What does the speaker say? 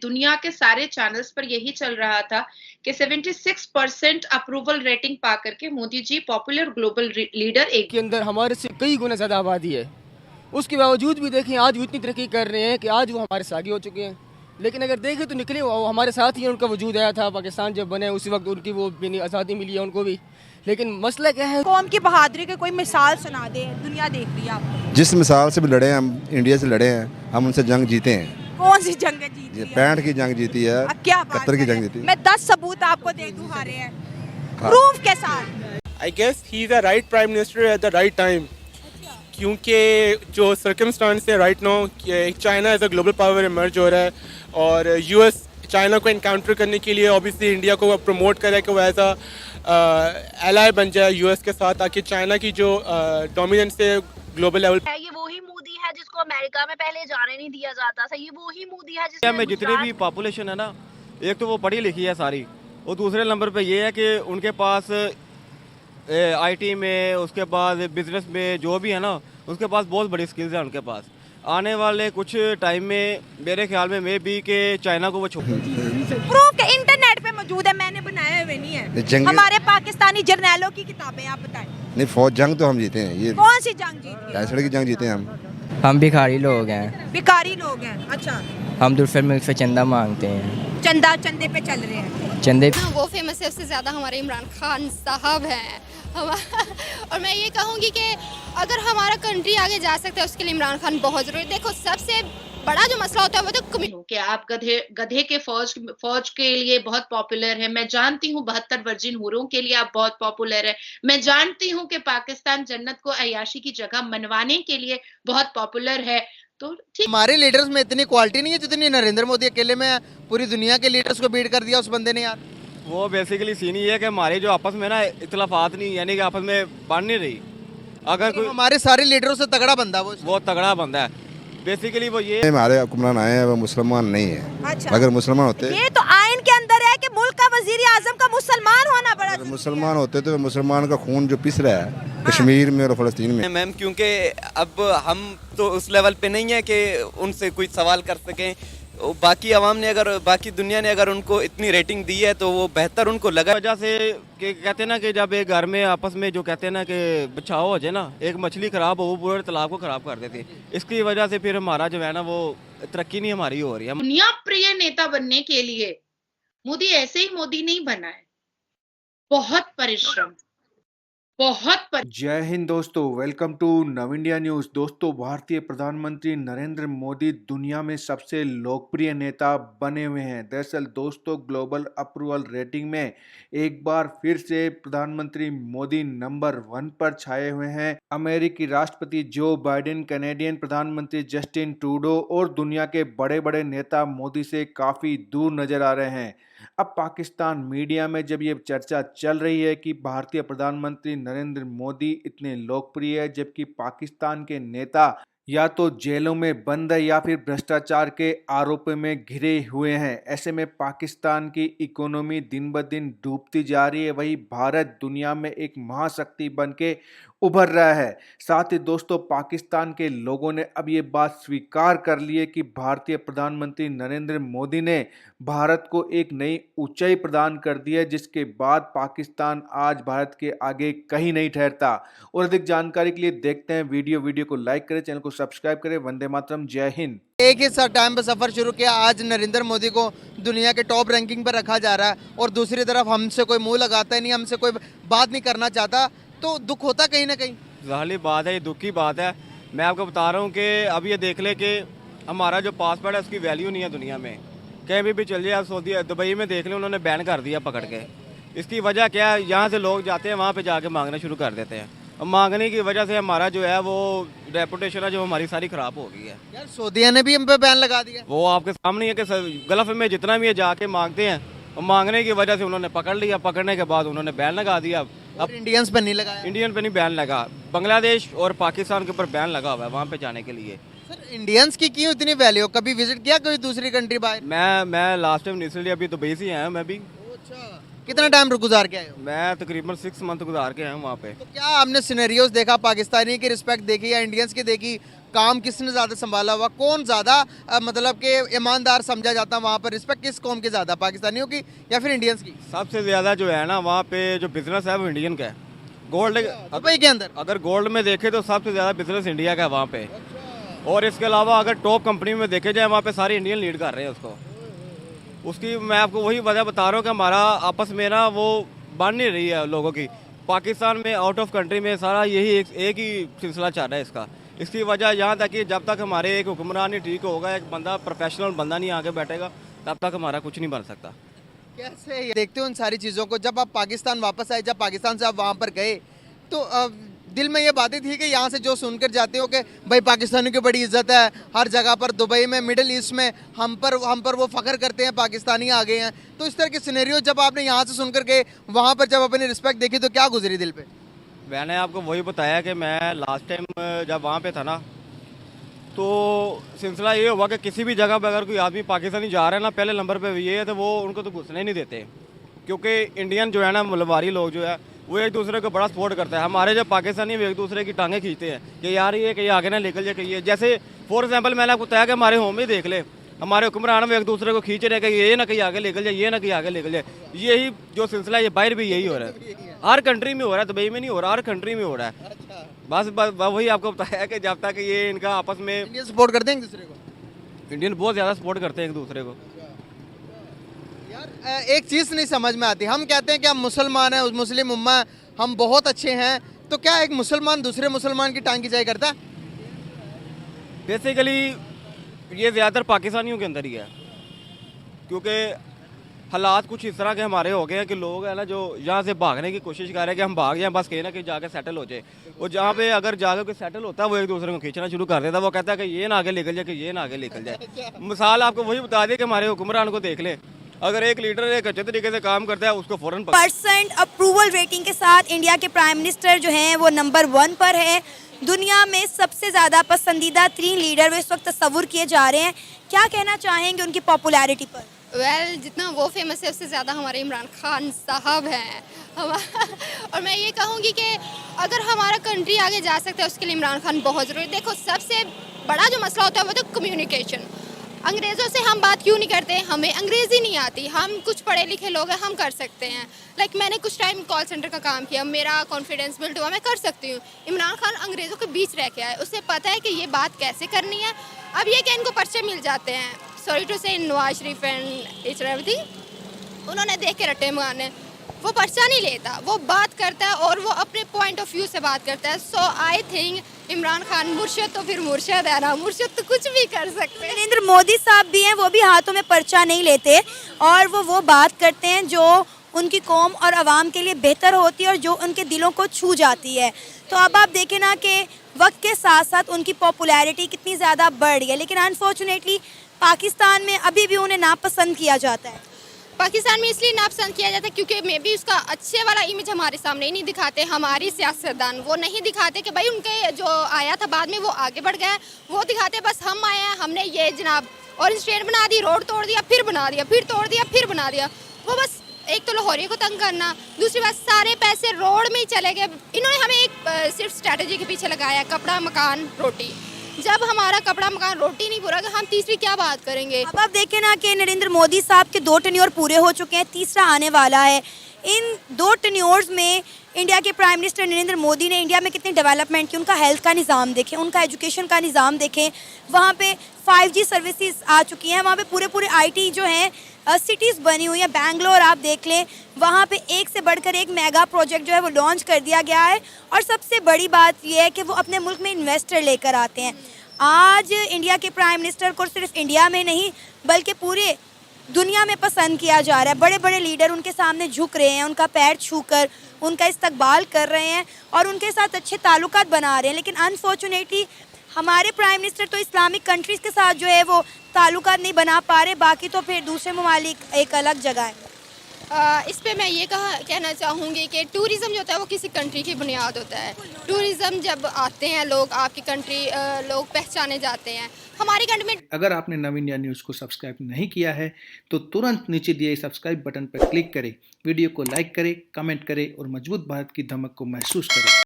दुनिया के सारे चैनल्स पर यही चल रहा था कि 76% अप्रूवल रेटिंग पा करके Modi ji popular global leader एक के अंदर हमारे से कई गुना ज़्यादा आबादी है। उसके बावजूद भी देखें आज वो इतनी तरक्की कर रहे हैं कि आज वो हमारे से आगे हो चुके हैं। लेकिन अगर देखें तो निकले वो हमारे साथ ही उनका वजूद आया था। पाकिस्तान जब बने उसी वक्त उनकी वो आज़ादी मिली है उनको भी। लेकिन मसला क्या है, कौम की बहादुरी की कोई मिसाल सुना दे, दुनिया देख रही है आप। जिस मिसाल से भी लड़े हैं, हम इंडिया से लड़े हैं, हम उनसे जंग जीते हैं। कौन सी जंग जीती है? 65 की जंग जीती है, क्या बात 71 की कर रहे जंग हैं? जीती है। मैं 10 सबूत आपको दे दूं हारे हैं प्रूफ के साथ। I guess he's a right prime minister at the right time. क्योंकि जो सर्कमस्टांस है right now, China as a global power emerge हो रहा है और यूएस चाइना को इनकाउंटर करने के लिए ऑब्वियसली इंडिया को प्रमोट करे कि वो एज अ एलाय बन जाए यूएस के साथ, ताकि चाइना की जो डोमिनेंस है ग्लोबल लेवल है। ये वही मोदी है जिसको अमेरिका में पहले जाने नहीं दिया जाता था। ये वही मोदी है इंडिया में जितनी भी पॉपुलेशन है ना, एक तो वो पढ़ी लिखी है सारी, और दूसरे नंबर पे ये है कि उनके पास आईटी में, उसके बाद बिजनेस में जो भी है ना, उसके पास बहुत बड़ी स्किल्स हैं उनके पास। आने वाले कुछ टाइम में मेरे ख्याल में मे बी के चाइना को वो प्रूफ के इंटरनेट पे मौजूद है, मैंने बनाया हुए नहीं है। हमारे पाकिस्तानी जर्नैलों की किताबें आप बताएं। नहीं, फौज जंग तो हम जीते हैं। ये कौन सी जंग जीती है? 65 की जंग जीते हैं हम भिखारी लोग हैं। भिखारी लोग हैं, अच्छा। हम दूसरे मुल्क से चंदा मांगते हैं। चंदे पे चल रहे हैं। चंदे वो फेमस है, उससे ज़्यादा हमारे इमरान खान साहब हैं। और मैं ये कहूँगी कि अगर हमारा कंट्री आगे जा सकता है उसके लिए इमरान खान बहुत ज़रूरी। देखो सबसे बड़ा जो मसला होता है वो तो कि आप गधे के फौज के लिए बहुत पॉपुलर है। मैं जानती हूँ 72 वर्जिन हूरों के लिए आप बहुत पॉपुलर है। मैं जानती हूँ कि पाकिस्तान जन्नत को अयाशी की जगह मनवाने के लिए बहुत पॉपुलर है। तो ठीक, हमारे लीडर्स में इतनी क्वालिटी नहीं है जितनी नरेंद्र मोदी अकेले में पूरी दुनिया के लीडर्स को बीट कर दिया उस बंदे ने यार। वो बेसिकली सीन ही है कि हमारे जो आपस में ना इख्तलाफात नहीं, यानी कि आपस में बन नहीं रही। अगर कोई हमारे सारे लीडरों से तगड़ा बंदा वो तगड़ा बंदा है। बेसिकली वो ये हमारे हुक्मरान आए हैं वो मुसलमान नहीं है। अच्छा। अगर मुसलमान होते, ये तो आइन के अंदर है कि मुल्क का वजीर आजम का मुसलमान होना बड़ा अगर मुसलमान होते तो मुसलमान का खून जो पिस रहा है कश्मीर में और फलस्तीन में। मैम क्योंकि अब हम तो उस लेवल पे नहीं है कि उनसे कोई सवाल कर सकें। बाकी आवाम ने अगर, बाकी दुनिया ने अगर उनको इतनी रेटिंग दी है तो वो बेहतर उनको लगा। वजह से कि कहते हैं ना कि जब एक घर में आपस में जो कहते हैं ना कि बचाव हो जाए ना, एक मछली खराब हो वो पूरे तालाब को खराब कर देती है। इसकी वजह से फिर हमारा जो है ना वो तरक्की नहीं हमारी हो रही है। दुनिया प्रिय नेता बनने के लिए मोदी ऐसे ही मोदी नहीं बना है, बहुत परिश्रम, जय हिंद दोस्तों, वेलकम टू नव इंडिया न्यूज़। दोस्तों, भारतीय प्रधानमंत्री नरेंद्र मोदी दुनिया में सबसे लोकप्रिय नेता बने हुए हैं। दरअसल दोस्तों, ग्लोबल अप्रूवल रेटिंग में एक बार फिर से प्रधानमंत्री मोदी नंबर 1 पर छाए हुए हैं। अमेरिकी राष्ट्रपति जो बाइडेन, कनेडियन प्रधानमंत्री जस्टिन ट्रूडो और दुनिया के बड़े बड़े नेता मोदी से काफ़ी दूर नजर आ रहे हैं। अब पाकिस्तान मीडिया में जब ये चर्चा चल रही है कि भारतीय प्रधानमंत्री नरेंद्र मोदी इतने लोकप्रिय है, जबकि पाकिस्तान के नेता या तो जेलों में बंद है या फिर भ्रष्टाचार के आरोप में घिरे हुए हैं, ऐसे में पाकिस्तान की इकोनॉमी दिन ब दिन डूबती जा रही है। वही भारत दुनिया में एक महाशक्ति बन के उभर रहा है। साथ ही दोस्तों, पाकिस्तान के लोगों ने अब ये बात स्वीकार कर ली है कि भारतीय प्रधानमंत्री नरेंद्र मोदी ने भारत को एक नई ऊंचाई प्रदान कर दी है, जिसके बाद पाकिस्तान आज भारत के आगे कहीं नहीं ठहरता। और अधिक जानकारी के लिए देखते हैं वीडियो को लाइक करें, चैनल को सब्सक्राइब करें। वंदे मातरम, जय हिंद। एक ही टाइम पर सफर शुरू किया, आज नरेंद्र मोदी को दुनिया के टॉप रैंकिंग पर रखा जा रहा है और दूसरी तरफ हमसे कोई मुंह लगाता ही नहीं, हमसे कोई बात नहीं करना चाहता, तो दुख होता कहीं ना कहीं। जाहिर बात है, ये दुख की बात है। मैं आपको बता रहा हूँ कि अब ये देख ले कि हमारा जो पासपोर्ट है उसकी वैल्यू नहीं है दुनिया में। कहीं भी चल जाए, सऊदी दुबई में देख ले, उन्होंने बैन कर दिया पकड़ के। इसकी वजह क्या है, यहाँ से लोग जाते हैं वहाँ पे जाके मांगना शुरू कर देते हैं। और मांगने की वजह से हमारा जो है वो रेपुटेशन है जो हमारी सारी ख़राब हो गई है। यार सऊदीया ने भी हम पे बैन लगा दिया। वो आपके सामने है कि गल्फ में जितना भी ये जाके मांगते हैं, और मांगने की वजह से उन्होंने पकड़ लिया, पकड़ने के बाद उन्होंने बैन लगा दिया। अब इंडियंस पे नहीं लगाया। इंडियन पे नहीं बैन लगा, बांग्लादेश और पाकिस्तान के ऊपर बैन लगा हुआ है वहाँ पे जाने के लिए। सर, इंडियंस की क्यों इतनी वैल्यू? कभी विजिट किया कोई दूसरी कंट्री बाहर? मैं लास्ट टाइम रिसेंटली अभी दुबई से आया हूँ मैं भी। अच्छा, कितना टाइम गुजार के आए हो? मैं तकरीबन 6 मंथ गुजार के आया हूँ वहाँ पे। तो क्या आपने सिनेरियोस देखा, पाकिस्तानी की रिस्पेक्ट देखी या इंडियंस की देखी? काम किसने ज़्यादा संभाला हुआ, कौन ज़्यादा मतलब कि ईमानदार समझा जाता है वहाँ पर, रिस्पेक्ट किस कौम की ज़्यादा, पाकिस्तानियों की या फिर इंडियंस की? सबसे ज़्यादा जो है ना वहाँ पे जो बिजनेस है वो इंडियन का है। गोल्ड दुबई के अंदर अगर गोल्ड में देखें तो सबसे ज़्यादा बिजनेस इंडिया का है वहाँ पे। और इसके अलावा अगर टॉप कंपनी में देखे जाए वहाँ पे सारे इंडियन लीड कर रहे हैं उसको। उसकी मैं आपको वही वजह बता रहा हूँ कि हमारा आपस में ना वो बन नहीं रही है लोगों की। पाकिस्तान में आउट ऑफ कंट्री में सारा यही एक ही सिलसिला चल रहा है इसका। इसकी वजह यहाँ तक कि जब तक हमारे एक हुक्मरान नहीं ठीक होगा, एक बंदा प्रोफेशनल बंदा नहीं आगे बैठेगा, तब तक हमारा कुछ नहीं बन सकता। कैसे देखते हो इन सारी चीज़ों को? जब आप पाकिस्तान वापस आए, जब पाकिस्तान से आप वहाँ पर गए तो दिल में ये बातें थी कि यहाँ से जो सुनकर जाते हो कि भाई पाकिस्तानियों की बड़ी इज्जत है हर जगह पर, दुबई में, मिडिल ईस्ट में हम पर वो फ़ख्र करते हैं, पाकिस्तानी आ गए हैं, तो इस तरह के सिनेरियो जब आपने यहाँ से सुनकर गए वहाँ पर जब अपनी रिस्पेक्ट देखी तो क्या गुजरी दिल पे? मैंने आपको वही बताया कि मैं लास्ट टाइम जब वहाँ पे था ना तो सिलसिला ये हुआ कि किसी भी जगह पर अगर कोई आदमी पाकिस्तानी जा रहा है ना, पहले नंबर पे ये है तो वो उनको तो घुसने ही नहीं देते, क्योंकि इंडियन जो है ना मलबारी लोग जो है वो एक दूसरे को बड़ा सपोर्ट करता है। हमारे जो पाकिस्तानी वो एक दूसरे की टांगें खींचते हैं कि यार ये कहीं आगे ना निकल जाए, कहीं जैसे फॉर एग्जांपल मैंने आपको बताया कि हमारे होम में देख ले, हमारे हुक्मरान में एक दूसरे को खींच रहे कि ये ना कहीं आगे निकल जाए, ये ना कहीं आगे निकल जाए। यही जो सिलसिला है ये बाहर भी यही हो रहा है, हर कंट्री में हो रहा है, दुबई में नहीं हो रहा, हर कंट्री में हो रहा है। बस वही आपको बताया कि जब तक ये इनका आपस में इंडियन सपोर्ट करते हैं एक दूसरे को, इंडियन बहुत ज़्यादा सपोर्ट करते हैं एक दूसरे को। यार एक चीज़ नहीं समझ में आती, हम कहते हैं कि हम मुसलमान हैं, मुस्लिम उम्मा है, हम बहुत अच्छे हैं, तो क्या एक मुसलमान दूसरे मुसलमान की टांग खिंचाई करता है? बेसिकली ये ज़्यादातर पाकिस्तानियों के अंदर ही है, क्योंकि हालात कुछ इस तरह के हमारे हो गए हैं कि लोग है ना जो यहाँ से भागने की कोशिश कर रहे हैं कि हम भाग जाएं, बस कहीं ना कहीं जाके सेटल हो जाए। और जहाँ पे अगर जाकर कोई सेटल होता है वो एक दूसरे को खींचना शुरू कर देता है, वो कहता है कि ये ना आगे निकल जाए, कि ये ना आगे निकल जाए। मिसाल आपको वही बता दें कि हमारे हुक्मरान को देख ले, अगर एक लीडर एक अच्छे तरीके से काम करता है उसको फौरन % अप्रूवल रेटिंग के साथ इंडिया के प्राइम मिनिस्टर जो हैं वो नंबर 1 पर है। दुनिया में सबसे ज़्यादा पसंदीदा 3 लीडर वो इस वक्त तस्वुर किए जा रहे हैं। क्या कहना चाहेंगे उनकी पॉपुलैरिटी पर? जितना वो फेमस है उससे ज़्यादा हमारे इमरान खान साहब हैं। और मैं ये कहूँगी कि अगर हमारा कंट्री आगे जा सकता है उसके लिए इमरान खान बहुत ज़रूरी। देखो सबसे बड़ा जो मसला होता है वो तो कम्युनिकेशन। अंग्रेज़ों से हम बात क्यों नहीं करते? हमें अंग्रेज़ी नहीं आती, हम कुछ पढ़े लिखे लोग हैं, हम कर सकते हैं। मैंने कुछ टाइम कॉल सेंटर का काम किया, मेरा कॉन्फिडेंस बिल्ड हुआ, मैं कर सकती हूँ। इमरान खान अंग्रेज़ों के बीच रह के आए, उसे पता है कि ये बात कैसे करनी है। अब ये कि इनको पर्चे मिल जाते हैं, सॉरी टू से Nawaz Sharif and it's everything, उन्होंने देख के रट्टे मारने। वो पर्चा नहीं लेता, वो बात करता है और वो अपने पॉइंट ऑफ व्यू से बात करता है। सो आई थिंक इमरान खान मुर्शद तो फिर मुर्शद है ना, मुर्शद तो कुछ भी कर सकते हैं। नरेंद्र मोदी साहब भी हैं, वो भी हाथों में पर्चा नहीं लेते और वो बात करते हैं जो उनकी कौम और आवाम के लिए बेहतर होती है और जो उनके दिलों को छू जाती है। तो अब आप देखें ना कि वक्त के साथ साथ उनकी पॉपुलैरिटी कितनी ज़्यादा बढ़ रही है, लेकिन अनफॉर्चुनेटली पाकिस्तान में अभी भी उन्हें नापसंद किया जाता है। पाकिस्तान में इसलिए नापसंद किया जाता है क्योंकि मे बी उसका अच्छे वाला इमेज हमारे सामने ही नहीं दिखाते। हमारी सियासतदान वो नहीं दिखाते कि भाई उनके जो आया था बाद में वो आगे बढ़ गया, वो दिखाते बस हम आए हैं, हमने ये जनाब ऑरेंज ट्रेन बना दी, रोड तोड़ दिया, फिर बना दिया, फिर तोड़ दिया, फिर बना दिया। वो बस एक तो लाहौरियों को तंग करना, दूसरी बात सारे पैसे रोड में ही चले गए। इन्होंने हमें एक सिर्फ स्ट्रैटेजी के पीछे लगाया, कपड़ा मकान रोटी। जब हमारा कपड़ा मकान रोटी नहीं पूरा, हम तीसरी क्या बात करेंगे? अब आप देखें ना कि नरेंद्र मोदी साहब के 2 टेन्योर पूरे हो चुके हैं, तीसरा आने वाला है। इन 2 टेन्योर्स में इंडिया के प्राइम मिनिस्टर नरेंद्र मोदी ने इंडिया में कितनी डेवलपमेंट की, उनका हेल्थ का निज़ाम देखें, उनका एजुकेशन का निज़ाम देखें, वहाँ पे 5G सर्विसेज आ चुकी हैं, वहाँ पे पूरे IT जो हैं सिटीज़ बनी हुई है। बैंगलोर आप देख लें, वहाँ पे एक से बढ़कर एक मेगा प्रोजेक्ट जो है वो लॉन्च कर दिया गया है। और सबसे बड़ी बात ये है कि वो अपने मुल्क में इन्वेस्टर लेकर आते हैं। आज इंडिया के प्राइम मिनिस्टर को सिर्फ इंडिया में नहीं बल्कि पूरे दुनिया में पसंद किया जा रहा है। बड़े बड़े लीडर उनके सामने झुक रहे हैं, उनका पैर छूकर उनका इस्तकबाल कर रहे हैं और उनके साथ अच्छे ताल्लुकात बना रहे हैं। लेकिन अनफॉर्चुनेटली हमारे प्राइम मिनिस्टर तो इस्लामिक कंट्रीज़ के साथ जो है वो ताल्लुकात नहीं बना पा रहे, बाकी तो फिर दूसरे ममालिक एक अलग जगह है। इस पे मैं ये कहना चाहूँगी कि टूरिज़्म जो होता है वो किसी कंट्री की बुनियाद होता है। टूरिज़्म जब आते हैं लोग, आपकी कंट्री लोग पहचाने जाते हैं। हमारी कंट्री में अगर आपने नव इंडिया न्यूज़ को सब्सक्राइब नहीं किया है तो तुरंत नीचे दिए सब्सक्राइब बटन पर क्लिक करें, वीडियो को लाइक करें, कमेंट करें और मजबूत भारत की धमक को महसूस करें।